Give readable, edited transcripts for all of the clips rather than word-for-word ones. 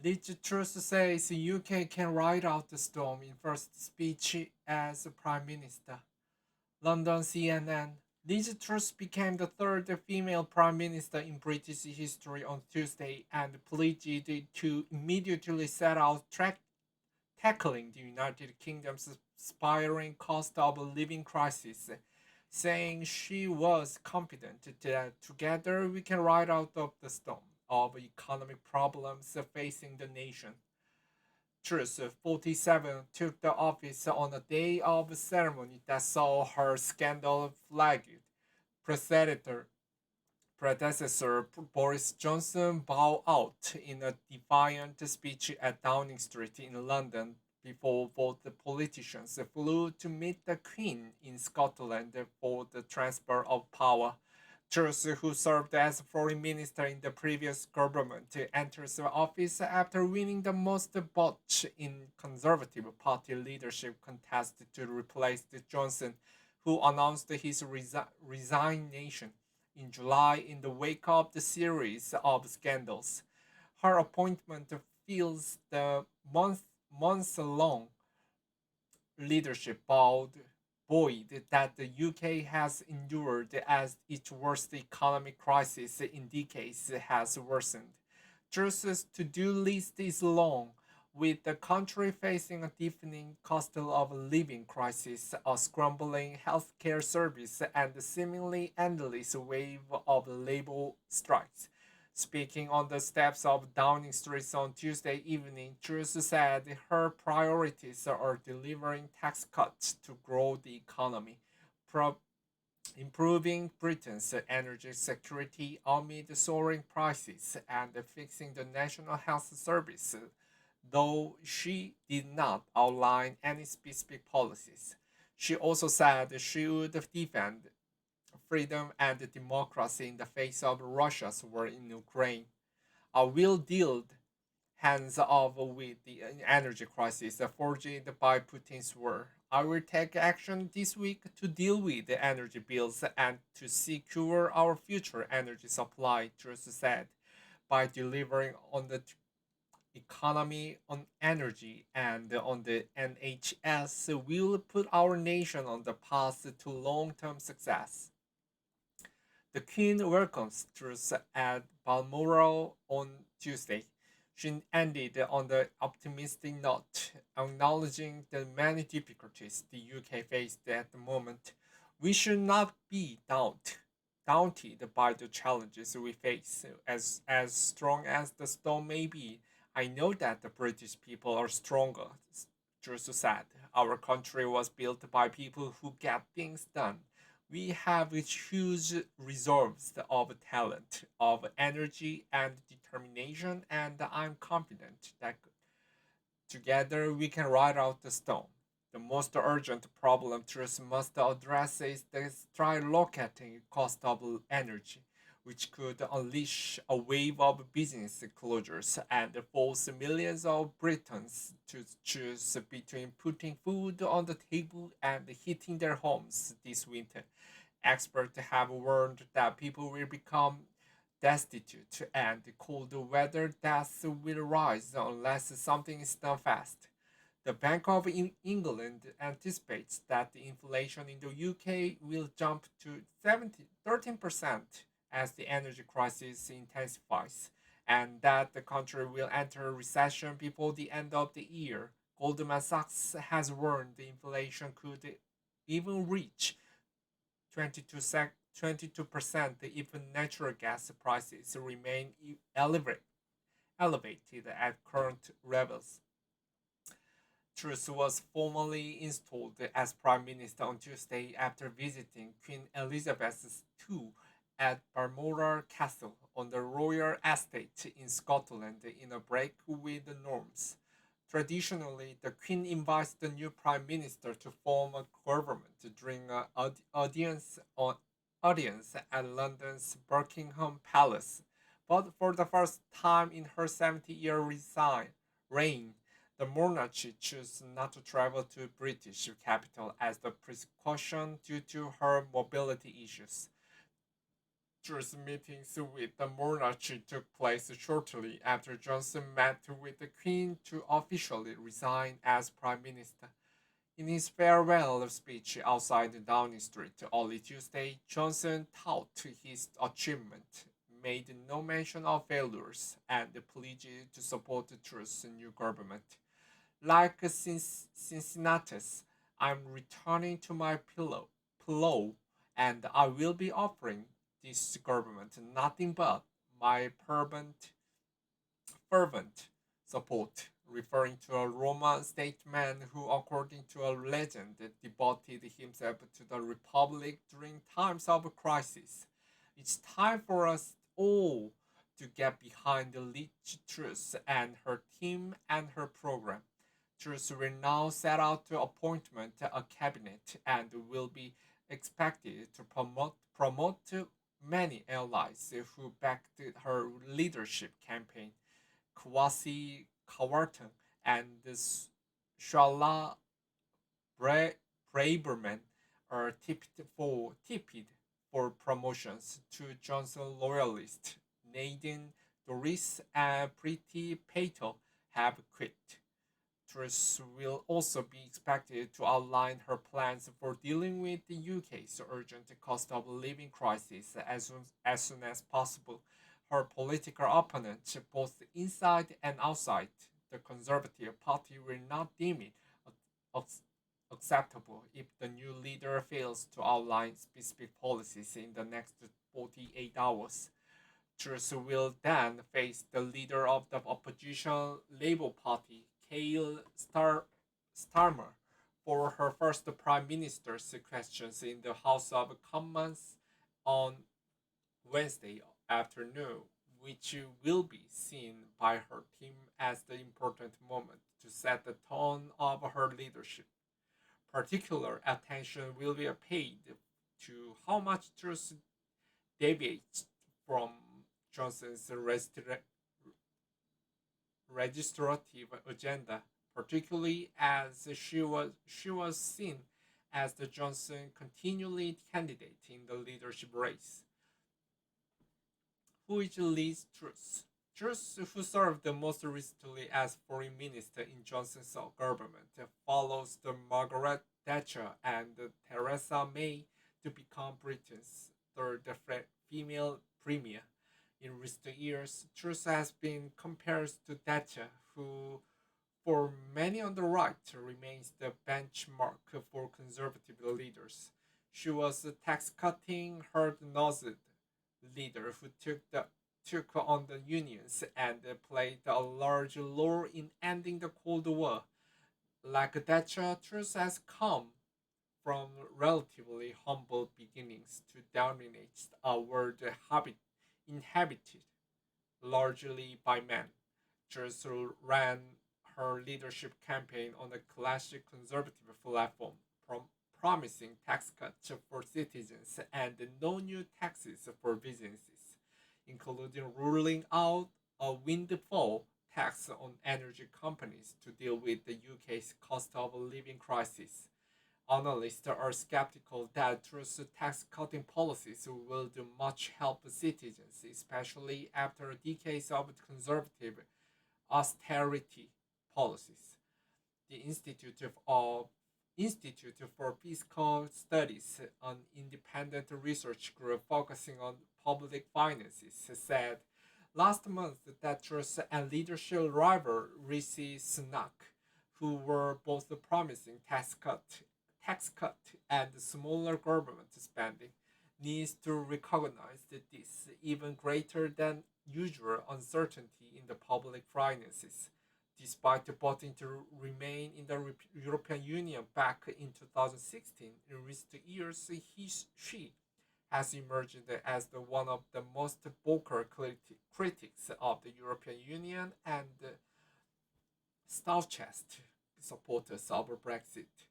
Liz Truss says UK can ride out the storm in first speech as Prime Minister. London CNN. Liz Truss became the third female Prime Minister in British history on Tuesday and pledged to immediately set out tackling the United Kingdom's spiraling cost of living crisis, saying she was confident that together we can ride out of the storm of economic problems facing the nation. Truss, 47, took the office on a day of ceremony that saw her scandal flagged predecessor, predecessor Boris Johnson bow out in a defiant speech at Downing Street in London before both the politicians flew to meet the Queen in Scotland for the transfer of power. Truss, who served as foreign minister in the previous government, enters office after winning the most votes in Conservative Party leadership contest to replace Johnson, who announced his resignation in July in the wake of the series of scandals. Her appointment fills the months-long leadership void that the UK has endured as its worst economic crisis in decades has worsened. Truss's to-do list is long, with the country facing a deepening cost of living crisis, a scrambling healthcare service, and a seemingly endless wave of labor strikes. Speaking on the steps of Downing Street on Tuesday evening, Truss said her priorities are delivering tax cuts to grow the economy, pro- improving Britain's energy security amid soaring prices, and fixing the National Health Service, though she did not outline any specific policies. She also said she would defend freedom and democracy in the face of Russia's war in Ukraine. I will deal hands off with the energy crisis forged by Putin's war. I will take action this week to deal with the energy bills and to secure our future energy supply, Truss said. By delivering on the economy, on energy, and on the NHS, we will put our nation on the path to long term success. The Queen welcomes Truss at Balmoral on Tuesday. She ended on the optimistic note, acknowledging the many difficulties the UK faced at the moment. We should not be daunted by the challenges we face. As strong as the storm may be, I know that the British people are stronger. Truss said, our country was built by people who get things done. We have huge reserves of talent, of energy and determination, and I'm confident that together we can ride out the storm. The most urgent problem Truss must address is the skyrocketing cost of energy, which could unleash a wave of business closures and force millions of Britons to choose between putting food on the table and heating their homes this winter. Experts have warned that people will become destitute and cold weather deaths will rise unless something is done fast. The Bank of England anticipates that the inflation in the UK will jump to 13% as the energy crisis intensifies, and that the country will enter a recession before the end of the year. Goldman Sachs has warned the inflation could even reach 22% if natural gas prices remain elevated at current levels. Truss was formally installed as Prime Minister on Tuesday after visiting Queen Elizabeth II at Balmoral Castle on the royal estate in Scotland in a break with the norms. Traditionally, the Queen invites the new Prime Minister to form a government during an audience at London's Buckingham Palace. But for the first time in her 70-year reign, the monarch chose not to travel to British capital as the precaution due to her mobility issues. Truss meetings with the monarchy took place shortly after Johnson met with the Queen to officially resign as Prime Minister. In his farewell speech outside Downing Street early Tuesday, Johnson touted his achievement, made no mention of failures, and pledged to support Truss's new government. Like Cincinnatus, I'm returning to my pillow, and I will be offering this government nothing but my fervent support, referring to a Roman statesman who, according to a legend, devoted himself to the Republic during times of crisis. It's time for us all to get behind the lead Truss and her team and her program. Truss will now set out to appointment a cabinet and will be expected to promote many allies who backed her leadership campaign. Kwasi Kwarteng and Shala Braverman are tipped for promotions to Johnson loyalists. Nadine, Doris, and Pretty Patel have quit. Truss will also be expected to outline her plans for dealing with the UK's urgent cost of living crisis as soon as possible. Her political opponents, both inside and outside the Conservative Party, will not deem it acceptable if the new leader fails to outline specific policies in the next 48 hours. Truss will then face the leader of the opposition Labour Party, Starmer, for her first Prime Minister's questions in the House of Commons on Wednesday afternoon, which will be seen by her team as the important moment to set the tone of her leadership. Particular attention will be paid to how much Truss deviates from Johnson's legislative agenda, particularly as she was seen as the Johnson continually candidate in the leadership race. Who is Liz Truss? Truss, who served most recently as foreign minister in Johnson's government, follows the Margaret Thatcher and Theresa May to become Britain's third female premier. In recent years, Truss has been compared to Thatcher, who, for many on the right, remains the benchmark for conservative leaders. She was a tax-cutting, hard-nosed leader who took on the unions and played a large role in ending the Cold War. Like Thatcher, Truss has come from relatively humble beginnings to dominate a world inhabited largely by men. Truss ran her leadership campaign on a classic conservative platform, promising tax cuts for citizens and no new taxes for businesses, including ruling out a windfall tax on energy companies to deal with the UK's cost of living crisis. Analysts are skeptical that Truss's tax-cutting policies will do much help citizens, especially after decades of conservative austerity policies. The Institute for Fiscal Studies, an independent research group focusing on public finances, said last month that Truss and leadership rival Rishi Sunak, who were both promising tax cut and smaller government spending, needs to recognize this even greater than usual uncertainty in the public finances. Despite voting to remain in the European Union back in 2016, in recent years she has emerged as one of the most vocal critics of the European Union and staunchest supporters of Brexit.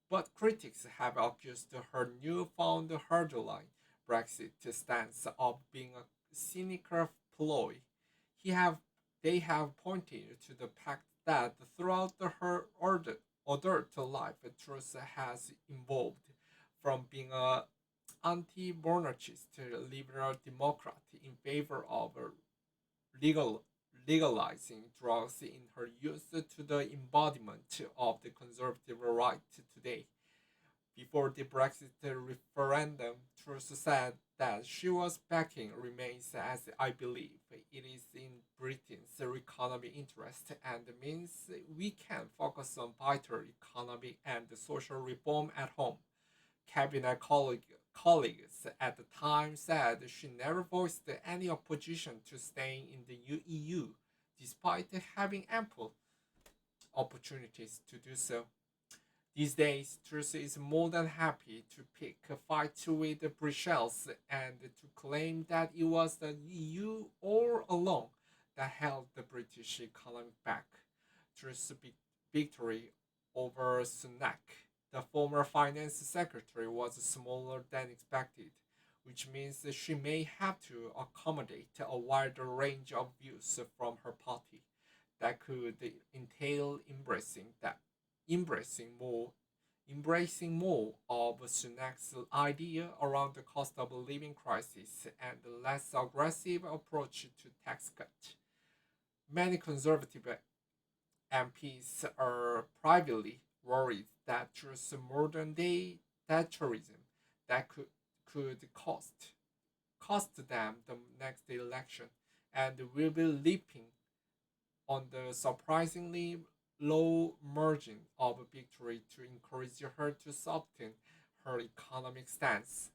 But critics have accused her newfound hardline Brexit stance of being a cynical ploy. He have, they have pointed to the fact that throughout her adult life, Truss has evolved from being a anti-monarchist liberal Democrat in favor of legal, legalizing drugs in her youth to the embodiment of the conservative right today. Before the Brexit referendum, Truss said that she was backing remains as I believe it is in Britain's economic interest and means we can focus on vital economic and social reform at home. Cabinet colleagues at the time said she never voiced any opposition to staying in the EU, despite having ample opportunities to do so. These days, Truss is more than happy to pick a fight with Brussels and to claim that it was the EU all along that held the British economy back. Truss' victory over Sunak, the former finance secretary, was smaller than expected, which means she may have to accommodate a wider range of views from her party that could entail embracing more embracing more of Sunak's idea around the cost of living crisis and a less aggressive approach to tax cut. Many conservative MPs are privately worried that just modern day Thatcherism that could cost them the next election and will be leaping on the surprisingly low margin of victory to encourage her to soften her economic stance.